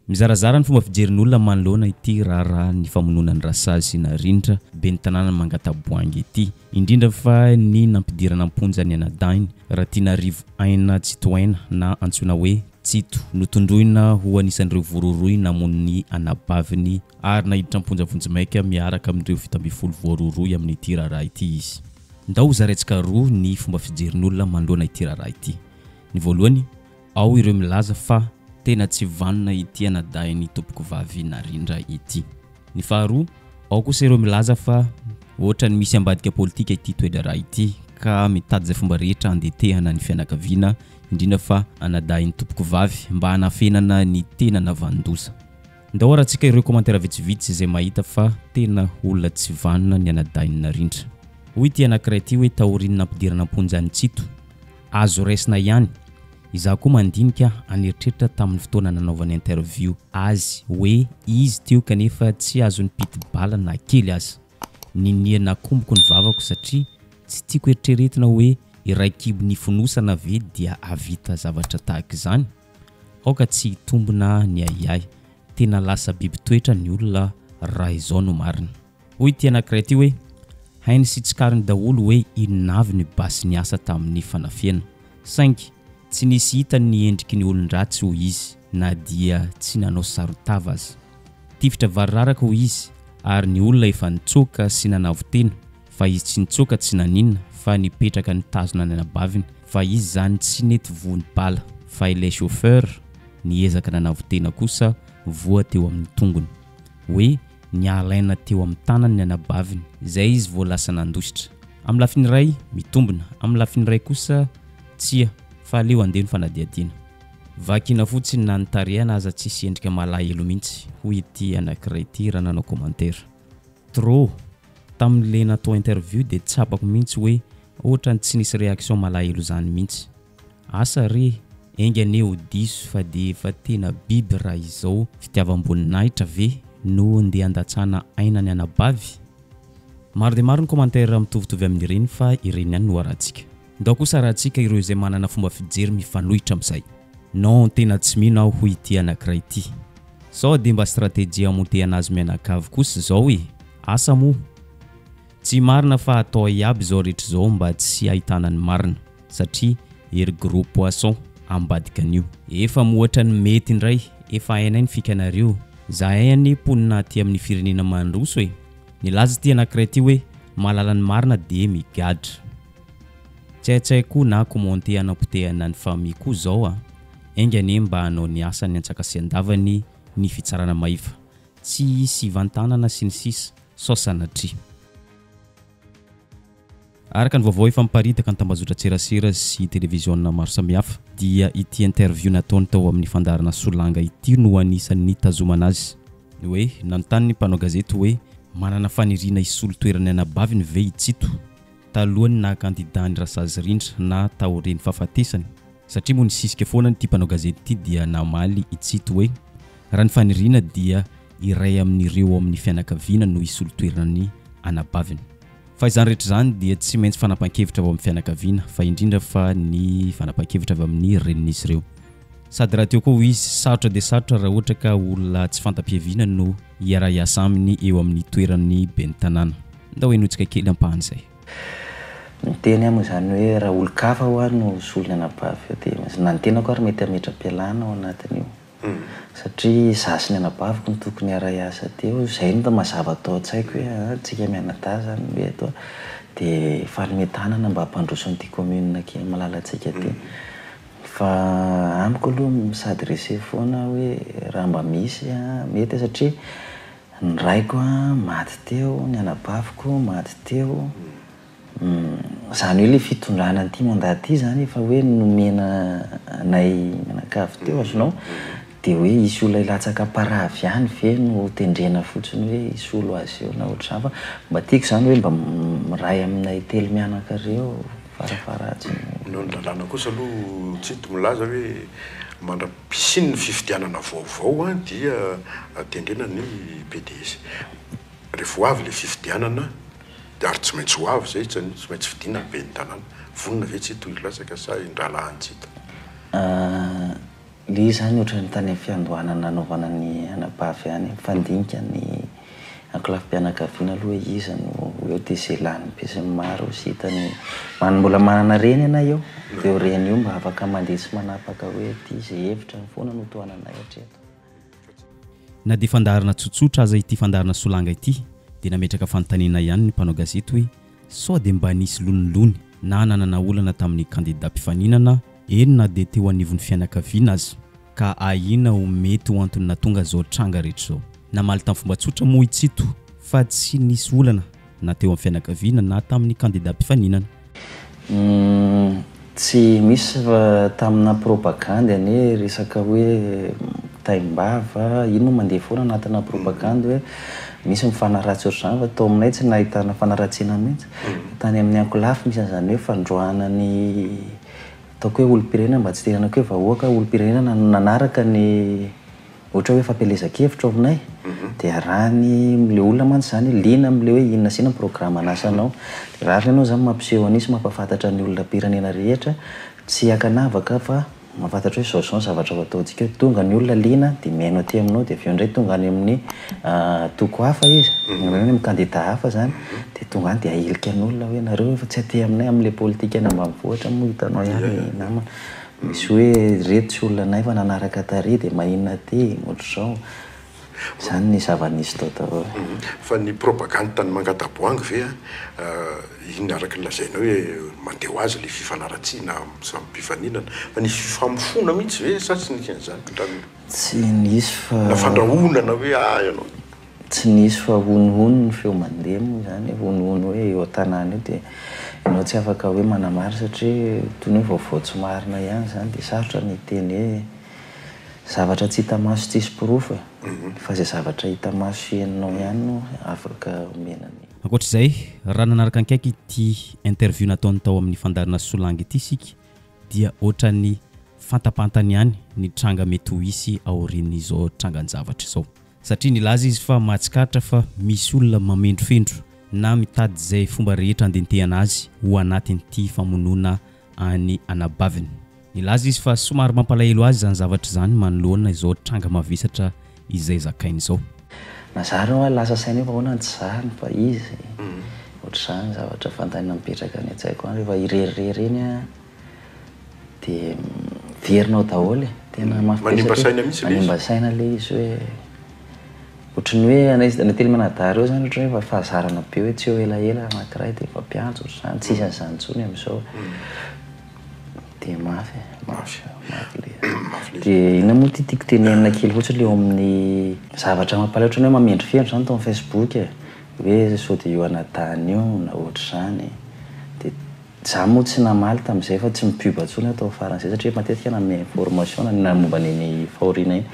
Mizarazara ny fomba fijerin'olona manoloana ity raha ny famononan'ny rasazy na rindra be ny tanàna Mangataboangy ity, indrindra fa ny nampidirana amponja ny anadainy Ratinarivo Aina Tsitoaina na antsoina hoe Tsito, notondroina ho anisan'ireo vororoy namono anabaviny ary nahiditra amponja vonjimaika miaraka amin'ireo vita ambin'ny folo vororoy amin'ity raharaha ity izy. Ndao zaretsika roa ny fomba fijerin'olona manoloana ity raharaha ity. Ny voalohany, ao ireo milaza fa tena tsy vanona ity anadainy tompoko vavy na rindra ity. Ny faharoa, ao kosa ireo milaza fa ohatra ny misy ambadika politika ity toedra raha ity ka mitady zay fomba rehetra andetehana ny fianakaviana indrindra fa anadainy tompoko vavy mba hanafenana ny tena navandosa. Ndao aratsika ireo komantera vitsivitsy izay mahita fa tena olona tsy vanona ny anadainy na rindra. Hoy ity anankiray ity hoe taoriana nampidirana amponja ny Tsito, azo raisina ihany. Izaho koa mandinika aneritreritra tamin'ny fotoana nanaovana interview azy hoe izy teo kanefa tsy azony pity bala na kely aza. Niniana komboko ny vavako satria tsy tiako eritreretina hoe iraikibo ny fonosana ve dia avita zavatra tahaka izany. Aoka tsy hitombona ny ayay, tena lasa biby toetra ny olona raha izao no marina. Hoy ity anankiray ity hoe hainy sy tsikariny daholo hoe inona avy ny basy ny asa tamin'ny fanafiana. Saingy tsy nisy hita ny endriky ny olon-dratsy hoy izy na dia tsy nanao sarotava aza. Tifitra variraraka hoy izy ary ny olona efa nitsoaka sy nanavotena fa izy tsy nitsoaka tsy naninona fa nipetraka nitazona ny anabaviny fa izy zany tsy nety vony bala fa ilay chauffeur niezaka nanavotena kosa voa teo amin'ny tongony hoe nialaina teo amin'ny tanany ny anabaviny izay izy vao lasa nandositra. Amin'ny lafiny iray mitombona, amin'ny lafiny iray kosa tsia fa leo andeha ny fanadiadiana. Vakina fotsiny na nitarihana aza tsisy endrika malahelo mihitsy. Hoy ity anankiray ity raha nanao komantera. Trop tamin'le natao interview dia tsapako mihitsy hoe ohatra tsy nisy réaction malahelo zany mihitsy. Asa re engane ho diso fa dia efa tena biby raha izao fitiavam-boninahitra ve no andeha andatsana aina ny anabavy. Maro dia maro ny komantera mitovitovy amin'ireny fa ireny ihany no arahantsika. Ndao kosa arahantsika ireo izay manana fomba fijery mifanohitra amin'izay. Non, tena tsy mino aho hoy ity anankiray ity. Sao dia mba stratégie amontehana azy mianakavy kosa izao hoe asa moa. Tsy marina fa atao iaby izao rehetra izao mba tsy ahitana ny marina satria ery gros poisson ambadika an'io. Efa mohatra ny mety indray, efa hainay ny fikanareo. Zahay any ponina aty amin'ny firenena mandroso hoe. Nilaza ity anankiray ity hoe mahalala ny marina dia migadra. Tsy koa na komonte anapotehana ny famille koa zao engane mba hanao ny asa ny antsakasiandavany ny fitsarana maiva. Tsy sy vantanana sy ny sisa sao sanatria. Araka ny vaovao efa miparitaka ny tambazotra tserasera sy televiziona maro samihafa dia ity interview nataony tao amin'ny fandarana Solanga ity no anisan'ny tazomana azy. Hoe nanontany ny mpanao gazety hoe manana faniriana isolo toerany anabaviny ve i Tsito talohany na kandidany rasazy rindra na taoreny fahafatesany satria moa nisisika foana ny mpanao gazety ity dia namaly i Tsito hoe raha ny faniriana dia iray amin'ireo amin'ny fianakaviana no isolo toerany anabaviny. Fa izany rehetra zany dia tsy maintsy fanapahan-kevitra avy amin'ny fianakaviana fa indrindra fa ny fanapahan-kevitra avy amin'ny renin'izy ireo. Sady raha teo koa izy sarotra dia sarotra raha ohatra ka olona tsy fantam-piaviana no hiara-iasa aminy eo amin'ny toerany ben'ny tanàna. Ndao enotsika kely ampahan'izay. Miteny amiko zany hoe raha olo-kafa ho ary no solony anabavy dia na ny tenako ary mety ametra-pialana ao anatin'io. Satria zasy ny anabaviko ny tokony hiara-iasa teo. Izay no mazava atao an-tsaiko hoe tsika mianadahy zany hoe atao dia falimetanana mba hampandroso an'ity commune kely malalantsika ty. Fa amiko aloha sady rese foana hoe raha mba misy mety satria ny raiko maty teo, ny anabaviko maty teo. Zany hoe le fitondrana an'ity mandaty ity zany efa hoe nomena anay mianakavy teo azonao dia hoe isy olona ilatsaka paravy ihany ve no tendrena fotsiny hoe isy olo azy eo na ohatr'izany fa mba tiako zany hoe mba miray aminay telo mianaka reo farafaratsy. Noho ny lalàna kosa aloha Tsito milaza hoe mandra-pisiny ny fifidianana vaovao dia tendrena ny PDS. Rehefa ho avy le fifidianana dia ary tsy maintsy ho avy zay tsy maintsy fidina ben'ny tanàna. Vonona ve Tsito ilatsaka sa indralahany Tsito? le zany ohatrany tany amin'ny fiandohanana nanaovana ny anabavy any fandinika ny ankolafim-pianakaviana aloha izy no eo dia izay lany be sy maro sy hitany mbola manana reny ana eo dia eo reny io mba afaka mandeha tsy manapaka hoe ty izay hevitra ny foana no toananay hatreto. Na dia fandarana tsotsotra aza ity fandarana solanga ity dia nametraka fanontaniana ihany ny mpanao gazety hoe sao dia mba nisy lonilony na nanana olana tamin'ny kandida mpifaninana enina dia teo anivon'ny fianakaviana azy ka ahina ho mety ho antony natonga zao tranga rehetra zao. Namaly tamin'ny fomba tsotra moa itsito fa tsy nisy olana na teo amin'ny fianakaviana na tamin'ny kandida mpifaninana. Tsy misy fa tamina propagande any resaka hoe taimbava ino mandeha foana anatina propagande hoe misy mifanaratsy ohatr'izany fa tao aminay tsy nahitana fanaratsiana mihitsy. Tany amin'ny ankolafy misy an'izany hoe fandroana ny ataoko hoe olom-pirenena mba tsy tenanako hoe vahoaka olom-pirenena nanaraka ny ohatra hoe fampelezan-kevitra ao aminay dia arahany le olona mantsy zany liana am'le hoe inona sina programa anasanao dia raha ianao zany mampiseho anisy mampafantatra ny olona pirenena rehetra tsy hakanavaka fa mahafantatra hoe zao zavatra ho ataontsika tonga ny olona liana dia miaino aty aminao dia avy eo indray tonga any amin'ny toko hafa izy amin'ny kandida hafa zany dia tonga any dia ahilika ny olona hoe nareo efa tsy aty aminay amin'ilay politika any ambanivohitra moa hitanao ihany namana misy hoe reto tsy olona anay fa nanaraka tary dia mahina aty ohatr'izao zany ny zava-nisy tao daholo. Fa ny propagande tany Mangataboangy ve iny araka ny lazaina hoe mandeha ho azy le fifanaratsiana samy mpifaninana fa nisy fifamofona mihitsy ve sa tsy nisy an'izany tsy nisy fa na fandrahonana hoe ianao tsy nisy fa honohono ny feo mandeha moa zany honohono hoe eo an-tanàna eo dia ianao tsy afaka hoe manamary satria toy ny hoe vaovao tsy marina ihany zany dia sarotra ny teny hoe zavatra tsy hita maso tsisy pirofo fa izay zavatra hita maso ianinao ihany no afaka omenany. Ankoatr'izay raha nanaraka ankaiky ity interview nataony tao amin'ny fandarana solanga ity isika dia ohatrany fantapantany ihany ny tranga mety ho hisy aorian'izao trangan-javatra izao satria nilaza izy fa mahatsikatra fa misy olona mamendrofendro na mitady izay fomba rehetra andentehana azy ho anatin'ity famonoana any anabaviny. Nilaza izy fa somary mampalahelo azy zany zavatra zany manoloana izao tranga mavesatra izay zakainy izao. Nazary hoe lasa saina efa hoana tsy zany fa izy ohatr'izany zavatra fantanina mipetraka any an-tsaiko any rehefa irerirery eny dia verinao daholo tena manimba saina mihitsy manimba saina le izy hoe ohatrany hoe anately manadary eo zany ohatrany hoe fahazarana be hoe tsy eo elaela anankiray dia efa mpiantso ohatr'izany tsisy an'izany intsony amin'izao dia mafy le dia ina moa tiatiako tenenina kely fotsiny le eo amin'ny zavatra mampalahelo ohatrany hoe mamendry fendro zany tao amin'ny Facebook hoe sao dia io anadany io na ohatr'izany dia za moa tsy namaly tamin'izay fa tsy mipuba intsony atao faran'izay satria matetika nanome information na momba ny fahoriana iny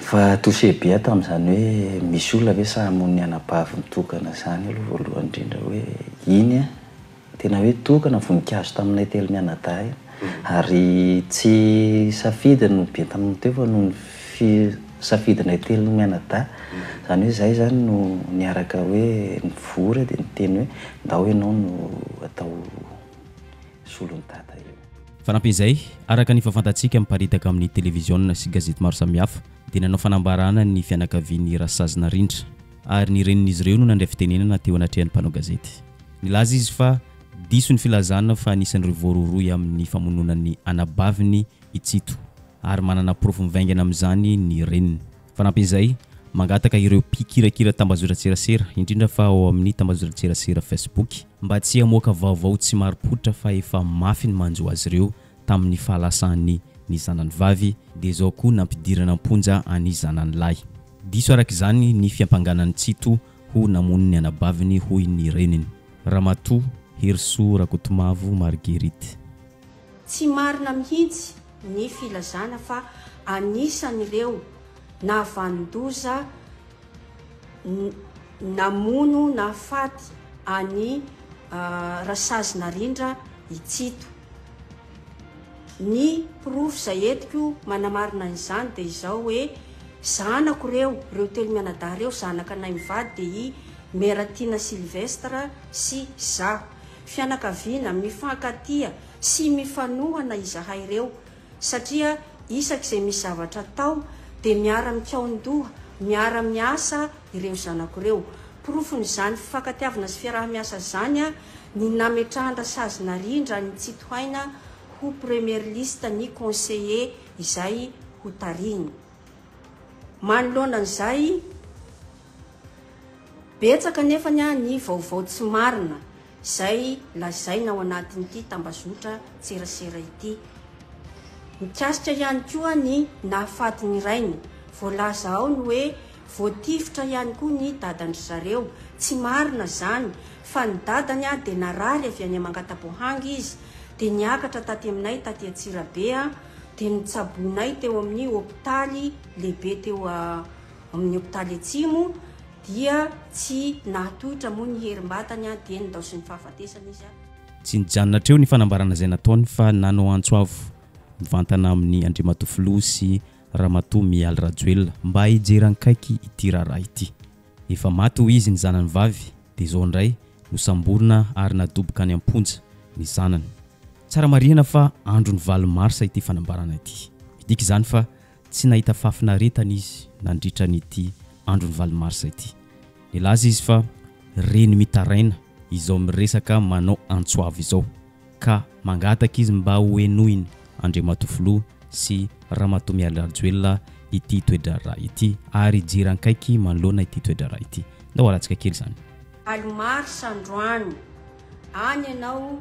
fa touché be tamin'izany hoe misy olona ve sa hamono ny anabavy mitokana zany aloha voalohany indrindra hoe iny tena hoe tokana voninkazo taminay telo mianadahy ary tsy safidy no be tamin'ny teo fa no safidinay telo mianadahy zany hoe zay zany no niaraka hoe nivory dia niteny hoe ndao ianao no atao solony tata io. Fanampin'izay araka ny fahafantatsika miparitaka amin'ny televiziona sy gazety maro samihafa dia nanao fanambarana ny fianakavian'ny Rasazina Rindra ary ny renin'izy ireo no nandray fitenenana teo anatrehan'ny mpanao gazety. Nilaza izy fa diso ny filazana fa anisan'ireo voaroroy amin'ny famononany anabaviny itsito ary manana profo mivaingana amin'izany ny reniny. Fanampin'izay mangataka ireo mpikirakira tambazotran-tserasera indrindra fa ao amin'ny tambazotran-tserasera Facebook mba tsy hamoaka vaovao tsy maripotra fa efa mafy ny manjo azy ireo tamin'ny fahalasany ny zanany vavy dia izao koa nampidirana amponja any zanany lahy. Diso arak'izany ny fiampanganany tsito ho namono ny anabaviny hoy ny reniny. Ramatoa Herso Rakotomavo Marguerite. Tsy marina mihitsy ny filazana fa anisan'ireo navandoza namono na faty any Rasazina Rindra itsito. Ny proof izay etiko manamarina izany dia izao hoe zanako reo telo mianadahy reo zanaka anay mivady dia i Meratina Silvestre sy zaho fianakaviana mifankatia sy mifanohana izahay ireo satria isak'izay misy zavatra tao dia miara-mikaondoha miara-miasa ireo zanako ireo. Porofonyzany fifankatiavana sy fiarah-miasa zany a ny nametrahana Rasazina Rindra ny Tsitohaina ho premier liste ny conseiller izay ho tariny. Manoloana an'izay betsaka nefany ny vaovao tsy marina izay lazaina ao anatin'ity tambazotra tserasera ity. Mikasika ihany koa ny nahafaty rainy, voalaza ao ny hoe voatifitra ihany koa ny dadany zareo. Tsy marina zany fa ny dadany dia narary avy any Mangatabohangy izy dia niakatra taty aminay taty Antsirabe dia nitsaboinay teo amin'ny hôpitaly lehibe teo amin'ny hôpitaly Atsimo dia tsy nahatohitra moa ny herim-batany dia nydao sy ny fahafatesana izy tsy nijanona treo ny fanambarana izay nataony fa nanao antsoavo mivantana amin'ny Andriamatofilo sy Ramatoa Mialy Rajoelina mba hijeran-kaiky ity raharaha ity. Efa maty ho izy ny zanany vavy dia izao indray nosamborina ary nadoboka any am-ponja ny zanany. Tsara marihana fa andro ny 8 Marsa ity fanambarana ity. Midika izany fa tsy nahita fahafinaretana izy nandritra n'ity andro ny 8 Marsa ity. Nilaza izy fa reny mitaraina izao miresaka manao antsoavo izao ka mangataka izy mba hoenoiny Andriamatofilo sy Ramatoa Mialy Rajoelina ity toedra raha ity ary jiran-kaiky manoloana ity toedra raha ity. Ndao aratsika kely zany. Marsa androany any ianao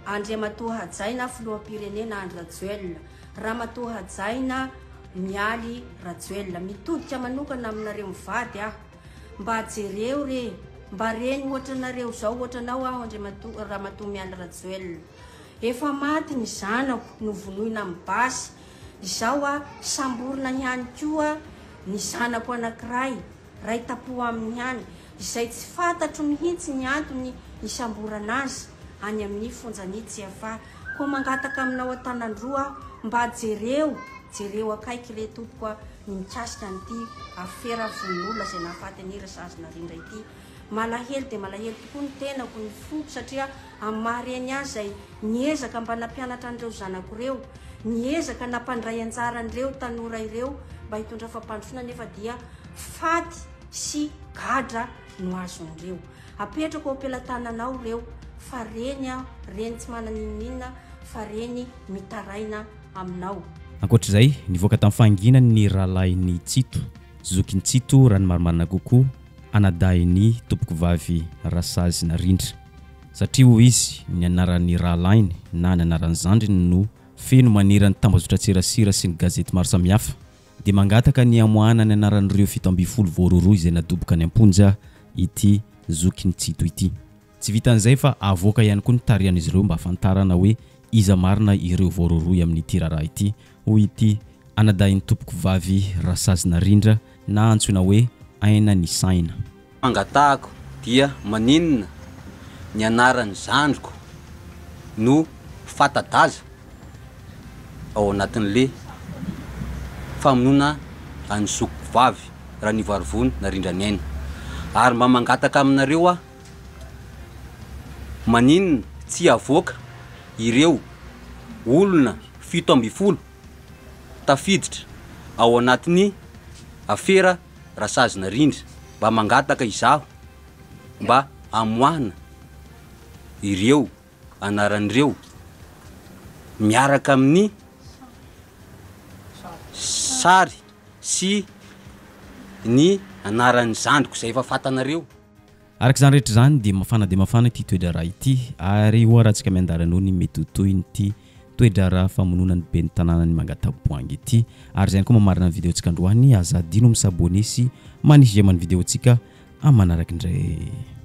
Andriamatoa Hajaina filoham-pirenena Andry Rajoelina, Ramatoa Hajaina Mialy Rajoelina, mitodika manokana aminareo mivady mba jereo re mba reny ohatranareo zao ohatranao Ramatoa Mialy Rajoelina. Efa maty ny zanako novonoina amin'ny basy. Izao samborina ihany koa ny zanako anankiray ray tapo amin'ny hany izay tsy fantatro mihitsy ny antony isamborana azy any amin'ny fonjany Tsiafa. Koa mangataka aminao Antanandroa mba jereo akaiky re tompoko ny mikasika an'ity afera von'olona izay nahafaty any Rasazina Rindra ity. Malahelo dia malahelo tokoa ny tenako ny foko satria amin'ny mahareny azy zay niezaka mba nampianatra an'ireo zanako ireo, niezaka nampandray anjara an'ireo tanora ireo mba hitondra fampandrosoana nefa dia faty sy gadra no azo an'ireo. Apetrako ampelantananao ireo fa reny tsy manana inona fa reny mitaraina aminao. Ankoatr'izay nivoaka tamin'ny fahanginany ny rahalahin'ny Tsito, Zokin'ny Tsito raha ny marimarina kokoa anadahin'ny tompoko vavy Rasazina Rindra satria ho izy ny anaran'ny rahalahiny na ny anaran'ny zandriny no feno manerany tambazotra tserasera sy ny gazety maro samihafa dia mangataka ny amoahana ny anaran'ireo 7 voaroroa izay nadoboka any am-ponja ity Zokin'ny Tsito ity. Tsy vitan'izay fa avoaka ihany koa ny tarian'izy ireo mba afantarana hoe iza marina ireo voaroroa amin'ity raharaha ity ho ity anadahin'ny tompoko vavy Rasazina Rindra na antsoina hoe aina ny saina. Mangatahako dia maninona ny anaran'ny zandriko no fatadaza ao anatin'le famonoana any zokiko vavy raha ny varivony na Rindranyaina ary mba mangataka aminareo maninona tsy avoaka ireo olona 70 tafiditra ao anatin'ny afera Rasazina Rindra mba mangataka izaho mba amoahana ireo anaran'ireo miaraka amin'ny sary sy ny anaran'ny zandriko izay efa fantanareo. Araka izany rehetra izany dia mafana ity toedra raha ity ary hoarantsika miandarano ny mety ho toy ity toedra raha famononany ben'ny tanànany Mangatabohangy ity. Ary izany koa mamarina ny videontsika androany azadino misabone sy manisy gemany videontsika amin'ny manaraka indray.